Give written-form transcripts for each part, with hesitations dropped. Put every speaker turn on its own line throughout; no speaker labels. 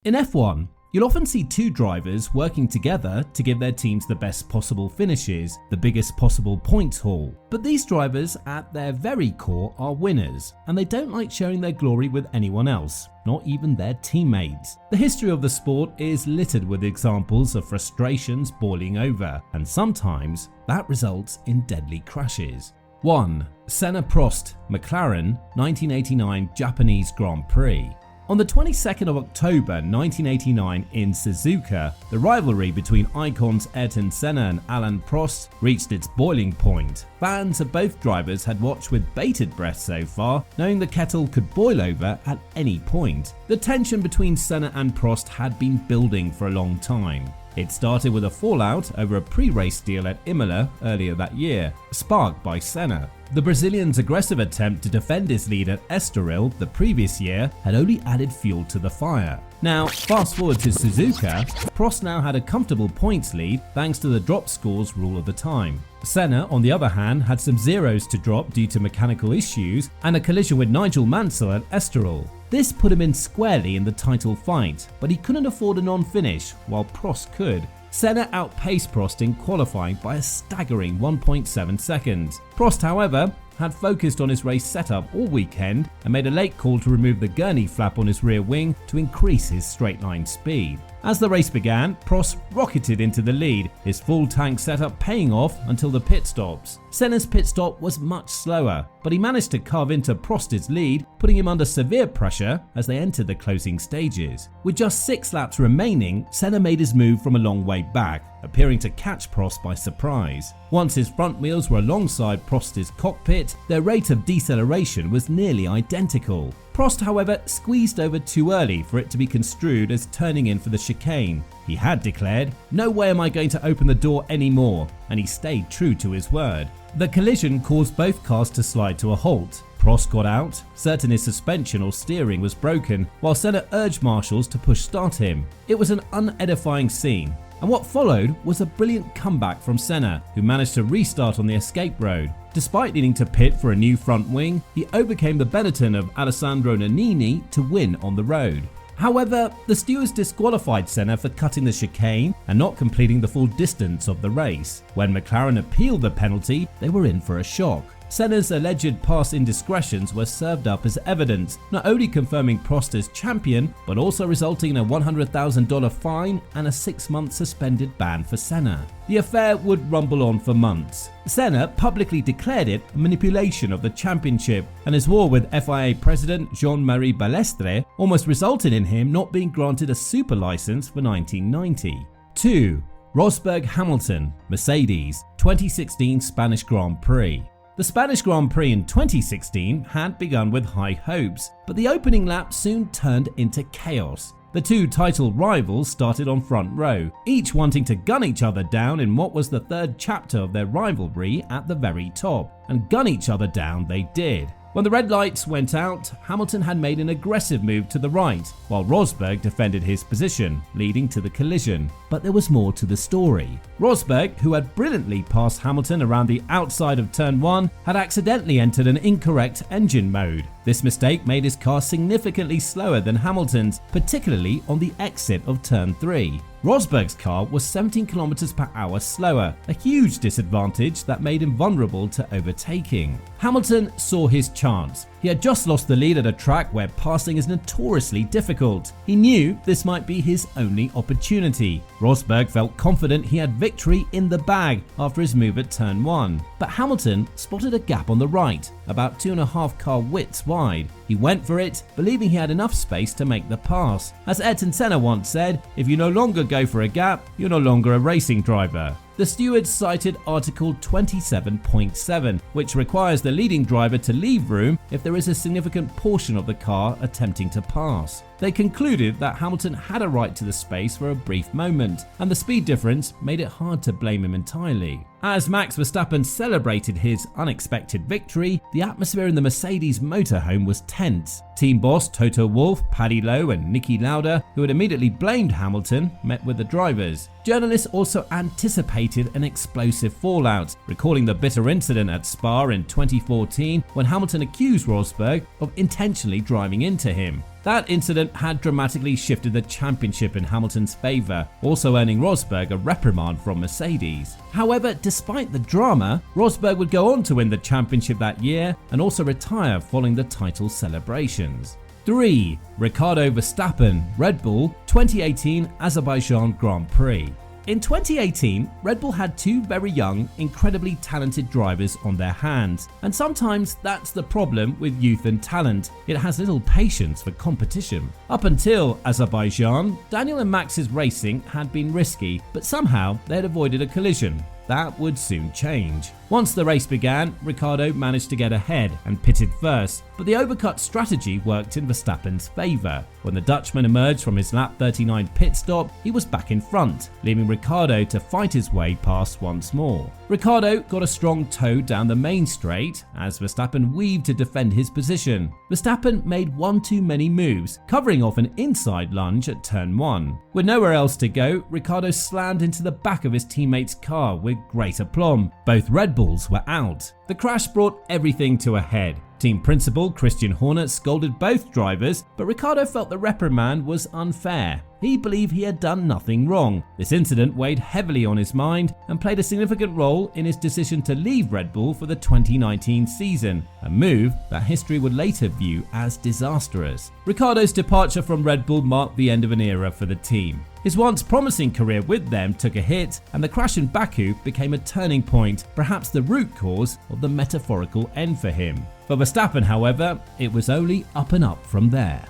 In F1, you'll often see two drivers working together to give their teams the best possible finishes, the biggest possible points haul. But these drivers, at their very core, are winners, and they don't like sharing their glory with anyone else, not even their teammates. The history of the sport is littered with examples of frustrations boiling over, and sometimes that results in deadly crashes. 1. Senna Prost, McLaren, 1989 Japanese Grand Prix. On the 22nd of October 1989 in Suzuka, the rivalry between icons Ayrton Senna and Alain Prost reached its boiling point. Fans of both drivers had watched with bated breath so far, knowing the kettle could boil over at any point. The tension between Senna and Prost had been building for a long time. It started with a fallout over a pre-race deal at Imola earlier that year, sparked by Senna. The Brazilian's aggressive attempt to defend his lead at Estoril the previous year had only added fuel to the fire. Now, fast forward to Suzuka, Prost now had a comfortable points lead thanks to the drop scores rule of the time. Senna, on the other hand, had some zeros to drop due to mechanical issues and a collision with Nigel Mansell at Estoril. This put him in squarely in the title fight, but he couldn't afford a non-finish, while Prost could. Senna outpaced Prost in qualifying by a staggering 1.7 seconds. Prost, however, had focused on his race setup all weekend and made a late call to remove the gurney flap on his rear wing to increase his straight line speed. As the race began, Prost rocketed into the lead, his full tank setup paying off until the pit stops. Senna's pit stop was much slower, but he managed to carve into Prost's lead, putting him under severe pressure as they entered the closing stages. With just 6 laps remaining, Senna made his move from a long way back, appearing to catch Prost by surprise. Once his front wheels were alongside Prost's cockpit, their rate of deceleration was nearly identical. Prost, however, squeezed over too early for it to be construed as turning in for the chicane. He had declared, "No way am I going to open the door anymore," and he stayed true to his word. The collision caused both cars to slide to a halt. Prost got out, certain his suspension or steering was broken, while Senna urged marshals to push start him. It was an unedifying scene, and what followed was a brilliant comeback from Senna, who managed to restart on the escape road. Despite needing to pit for a new front wing, he overcame the Benetton of Alessandro Nannini to win on the road. However, the stewards disqualified Senna for cutting the chicane and not completing the full distance of the race. When McLaren appealed the penalty, they were in for a shock. Senna's alleged past indiscretions were served up as evidence, not only confirming Prost as champion, but also resulting in a $100,000 fine and a 6-month suspended ban for Senna. The affair would rumble on for months. Senna publicly declared it a manipulation of the championship, and his war with FIA president Jean-Marie Balestre almost resulted in him not being granted a super license for 1990. 2. Rosberg-Hamilton, Mercedes, 2016 Spanish Grand Prix. The Spanish Grand Prix in 2016 had begun with high hopes, but the opening lap soon turned into chaos. The two title rivals started on front row, each wanting to gun each other down in what was the third chapter of their rivalry at the very top, and gun each other down they did. When the red lights went out, Hamilton had made an aggressive move to the right, while Rosberg defended his position, leading to the collision. But there was more to the story. Rosberg, who had brilliantly passed Hamilton around the outside of turn 1, had accidentally entered an incorrect engine mode. This mistake made his car significantly slower than Hamilton's, particularly on the exit of turn 3. Rosberg's car was 17 km/h slower, a huge disadvantage that made him vulnerable to overtaking. Hamilton saw his chance. He had just lost the lead at a track where passing is notoriously difficult. He knew this might be his only opportunity. Rosberg felt confident he had victory in the bag after his move at turn 1. But Hamilton spotted a gap on the right, about 2.5 car widths wide. He went for it, believing he had enough space to make the pass. As Ayrton Senna once said, "If you no longer go for a gap, you're no longer a racing driver." The stewards cited Article 27.7, which requires the leading driver to leave room if there is a significant portion of the car attempting to pass. They concluded that Hamilton had a right to the space for a brief moment, and the speed difference made it hard to blame him entirely. As Max Verstappen celebrated his unexpected victory, the atmosphere in the Mercedes motorhome was tense. Team boss Toto Wolff, Paddy Lowe and Niki Lauda, who had immediately blamed Hamilton, met with the drivers. Journalists also anticipated an explosive fallout, recalling the bitter incident at Spa in 2014 when Hamilton accused Rosberg of intentionally driving into him. That incident had dramatically shifted the championship in Hamilton's favour, also earning Rosberg a reprimand from Mercedes. However, despite the drama, Rosberg would go on to win the championship that year and also retire following the title celebrations. 3. Ricciardo Verstappen, Red Bull, 2018 Azerbaijan Grand Prix. In 2018, Red Bull had two very young, incredibly talented drivers on their hands, and sometimes that's the problem with youth and talent. It has little patience for competition. Up until Azerbaijan, Daniel and Max's racing had been risky, but somehow they had avoided a collision. That would soon change. Once the race began, Ricciardo managed to get ahead and pitted first, but the overcut strategy worked in Verstappen's favour. When the Dutchman emerged from his lap 39 pit stop, he was back in front, leaving Ricciardo to fight his way past once more. Ricciardo got a strong toe down the main straight as Verstappen weaved to defend his position. Verstappen made one too many moves, covering off an inside lunge at turn 1. With nowhere else to go, Ricciardo slammed into the back of his teammate's car with great aplomb. Both Red Bulls were out. The crash brought everything to a head. Team principal Christian Horner scolded both drivers, but Ricciardo felt the reprimand was unfair. He believed he had done nothing wrong. This incident weighed heavily on his mind and played a significant role in his decision to leave Red Bull for the 2019 season, a move that history would later view as disastrous. Ricciardo's departure from Red Bull marked the end of an era for the team. His once promising career with them took a hit, and the crash in Baku became a turning point, perhaps the root cause of the metaphorical end for him. For Verstappen, however, it was only up and up from there.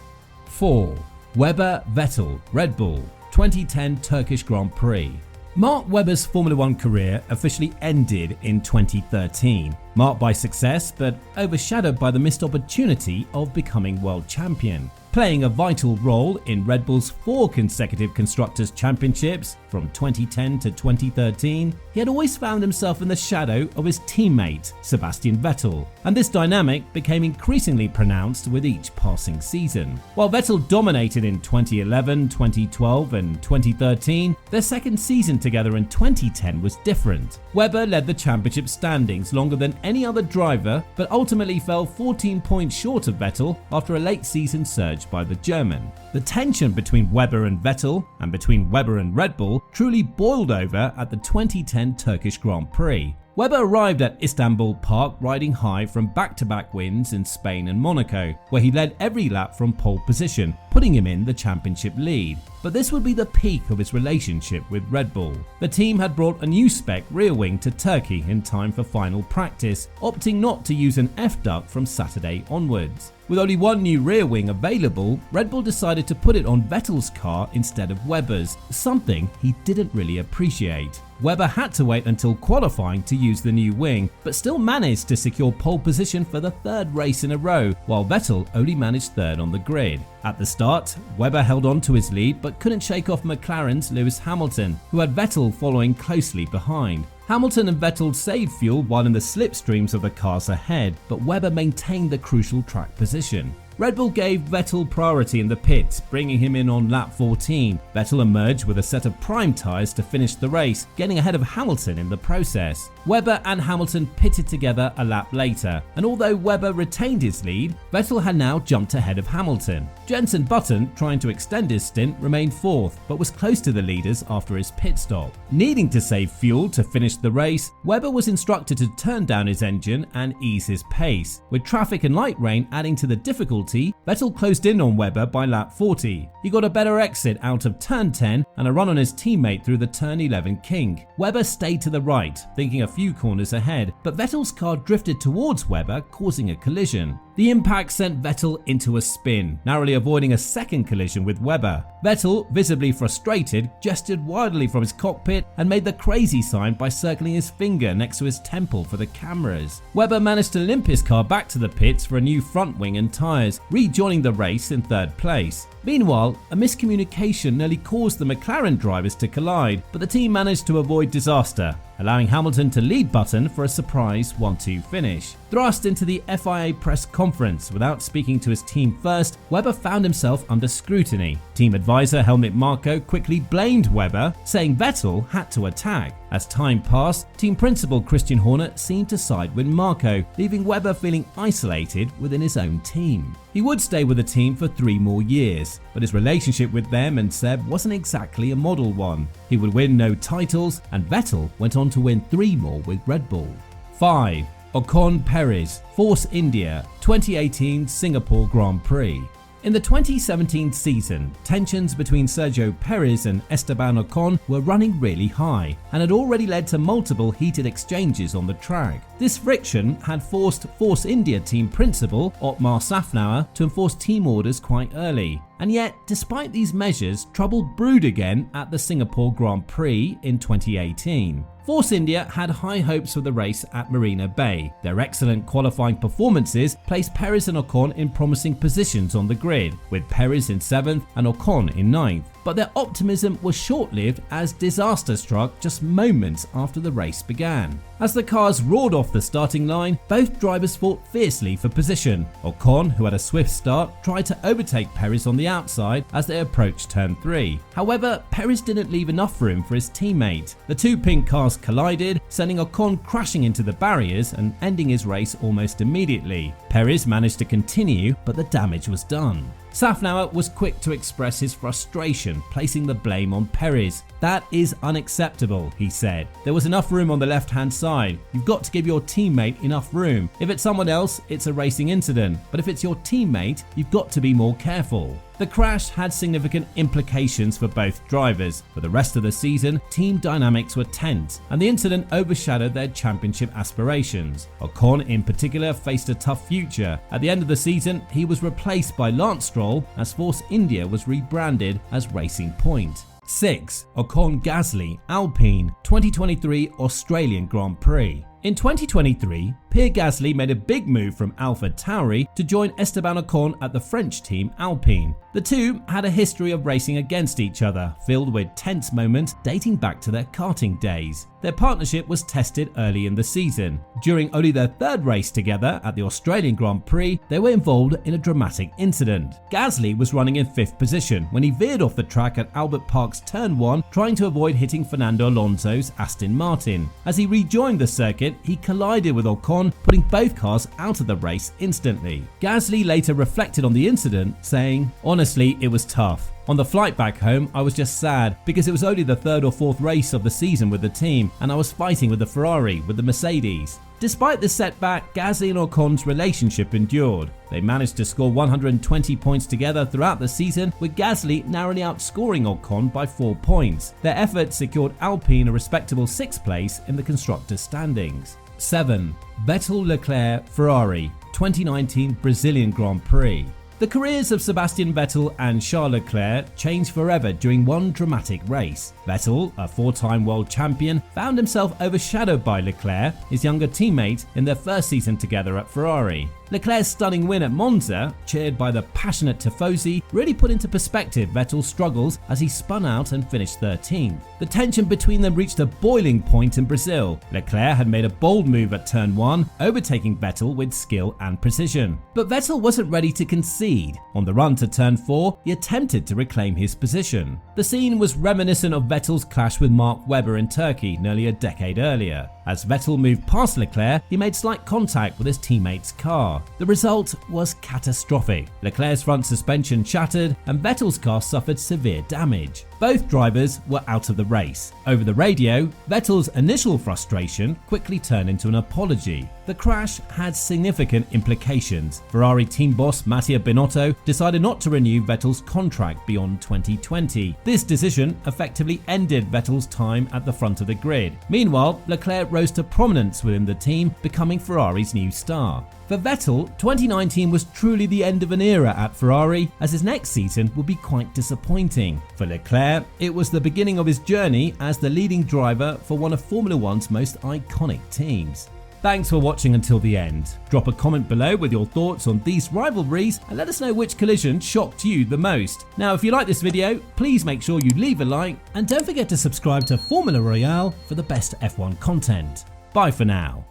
4. Webber Vettel, Red Bull, 2010 Turkish Grand Prix. Mark Webber's Formula One career officially ended in 2013, marked by success but overshadowed by the missed opportunity of becoming world champion. Playing a vital role in Red Bull's 4 consecutive Constructors' Championships from 2010 to 2013, he had always found himself in the shadow of his teammate, Sebastian Vettel, and this dynamic became increasingly pronounced with each passing season. While Vettel dominated in 2011, 2012 and 2013, their second season together in 2010 was different. Webber led the championship standings longer than any other driver, but ultimately fell 14 points short of Vettel after a late season surge by the German. The tension between Webber and Vettel, and between Webber and Red Bull, truly boiled over at the 2010 Turkish Grand Prix. Webber arrived at Istanbul Park riding high from back-to-back wins in Spain and Monaco, where he led every lap from pole position, putting him in the championship lead. But this would be the peak of his relationship with Red Bull. The team had brought a new spec rear wing to Turkey in time for final practice, opting not to use an F-duct from Saturday onwards. With only one new rear wing available, Red Bull decided to put it on Vettel's car instead of Webber's, something he didn't really appreciate. Webber had to wait until qualifying to use the new wing, but still managed to secure pole position for the 3rd race in a row, while Vettel only managed 3rd on the grid. At the start, Webber held on to his lead but couldn't shake off McLaren's Lewis Hamilton, who had Vettel following closely behind. Hamilton and Vettel saved fuel while in the slipstreams of the cars ahead, but Webber maintained the crucial track position. Red Bull gave Vettel priority in the pits, bringing him in on lap 14. Vettel emerged with a set of prime tyres to finish the race, getting ahead of Hamilton in the process. Webber and Hamilton pitted together a lap later, and although Webber retained his lead, Vettel had now jumped ahead of Hamilton. Jenson Button, trying to extend his stint, remained 4th, but was close to the leaders after his pit stop. Needing to save fuel to finish the race, Webber was instructed to turn down his engine and ease his pace. With traffic and light rain adding to the difficulty, Vettel closed in on Webber by lap 40. He got a better exit out of turn 10 and a run on his teammate through the turn 11 kink. Webber stayed to the right, thinking a few corners ahead, but Vettel's car drifted towards Webber, causing a collision. The impact sent Vettel into a spin, narrowly avoiding a second collision with Webber. Vettel, visibly frustrated, gestured wildly from his cockpit and made the crazy sign by circling his finger next to his temple for the cameras. Webber managed to limp his car back to the pits for a new front wing and tyres, rejoining the race in 3rd place. Meanwhile, a miscommunication nearly caused the McLaren drivers to collide, but the team managed to avoid disaster, allowing Hamilton to lead Button for a surprise 1-2 finish. Thrust into the FIA press conference without speaking to his team first, Webber found himself under scrutiny. Team advisor Helmut Marko quickly blamed Webber, saying Vettel had to attack. As time passed, team principal Christian Horner seemed to side with Marco, leaving Webber feeling isolated within his own team. He would stay with the team for 3 more years, but his relationship with them and Seb wasn't exactly a model one. He would win no titles, and Vettel went on to win 3 more with Red Bull. 5. Ocon Perez, Force India, 2018 Singapore Grand Prix. In the 2017 season, tensions between Sergio Perez and Esteban Ocon were running really high and had already led to multiple heated exchanges on the track. This friction had forced Force India team principal Otmar Szafnauer to enforce team orders quite early. And yet, despite these measures, trouble brewed again at the Singapore Grand Prix in 2018. Force India had high hopes for the race at Marina Bay. Their excellent qualifying performances placed Perez and Ocon in promising positions on the grid, with Perez in 7th and Ocon in 9th. But their optimism was short-lived as disaster struck just moments after the race began. As the cars roared off the starting line, both drivers fought fiercely for position. Ocon, who had a swift start, tried to overtake Perez on the outside as they approached turn 3. However, Perez didn't leave enough room for his teammate. The 2 pink cars collided, sending Ocon crashing into the barriers and ending his race almost immediately. Perez managed to continue, but the damage was done. Szafnauer was quick to express his frustration, placing the blame on Perez. "That is unacceptable," he said. "There was enough room on the left-hand side. You've got to give your teammate enough room. If it's someone else, it's a racing incident. But if it's your teammate, you've got to be more careful." The crash had significant implications for both drivers. For the rest of the season, team dynamics were tense, and the incident overshadowed their championship aspirations. Ocon in particular faced a tough future. At the end of the season, he was replaced by Lance Stroll as Force India was rebranded as Racing Point. 6. Ocon Gasly, Alpine, 2023 Australian Grand Prix. In 2023, Pierre Gasly made a big move from AlphaTauri to join Esteban Ocon at the French team Alpine. The two had a history of racing against each other, filled with tense moments dating back to their karting days. Their partnership was tested early in the season. During only their 3rd race together at the Australian Grand Prix, they were involved in a dramatic incident. Gasly was running in 5th position when he veered off the track at Albert Park's turn 1, trying to avoid hitting Fernando Alonso's Aston Martin. As he rejoined the circuit, he collided with Ocon, putting both cars out of the race instantly. Gasly later reflected on the incident, saying, "Honestly, it was tough. On the flight back home, I was just sad because it was only the 3rd or 4th race of the season with the team, and I was fighting with the Ferrari, with the Mercedes." Despite the setback, Gasly and Ocon's relationship endured. They managed to score 120 points together throughout the season, with Gasly narrowly outscoring Ocon by 4 points. Their efforts secured Alpine a respectable 6th place in the constructors' standings. 7. Vettel Leclerc Ferrari, 2019 Brazilian Grand Prix. The careers of Sebastian Vettel and Charles Leclerc changed forever during one dramatic race. Vettel, a 4-time world champion, found himself overshadowed by Leclerc, his younger teammate, in their first season together at Ferrari. Leclerc's stunning win at Monza, cheered by the passionate tifosi, really put into perspective Vettel's struggles as he spun out and finished 13th. The tension between them reached a boiling point in Brazil. Leclerc had made a bold move at turn 1, overtaking Vettel with skill and precision. But Vettel wasn't ready to concede. On the run to turn 4, he attempted to reclaim his position. The scene was reminiscent of Vettel's clash with Mark Webber in Turkey nearly a decade earlier. As Vettel moved past Leclerc, he made slight contact with his teammate's car. The result was catastrophic. Leclerc's front suspension shattered and Vettel's car suffered severe damage. Both drivers were out of the race. Over the radio, Vettel's initial frustration quickly turned into an apology. The crash had significant implications. Ferrari team boss Mattia Binotto decided not to renew Vettel's contract beyond 2020. This decision effectively ended Vettel's time at the front of the grid. Meanwhile, Leclerc rose to prominence within the team, becoming Ferrari's new star. For Vettel, 2019 was truly the end of an era at Ferrari, as his next season would be quite disappointing. For Leclerc, it was the beginning of his journey as the leading driver for one of Formula One's most iconic teams. Thanks for watching until the end. Drop a comment below with your thoughts on these rivalries and let us know which collision shocked you the most. Now, if you like this video, please make sure you leave a like and don't forget to subscribe to Formula Royale for the best F1 content. Bye for now.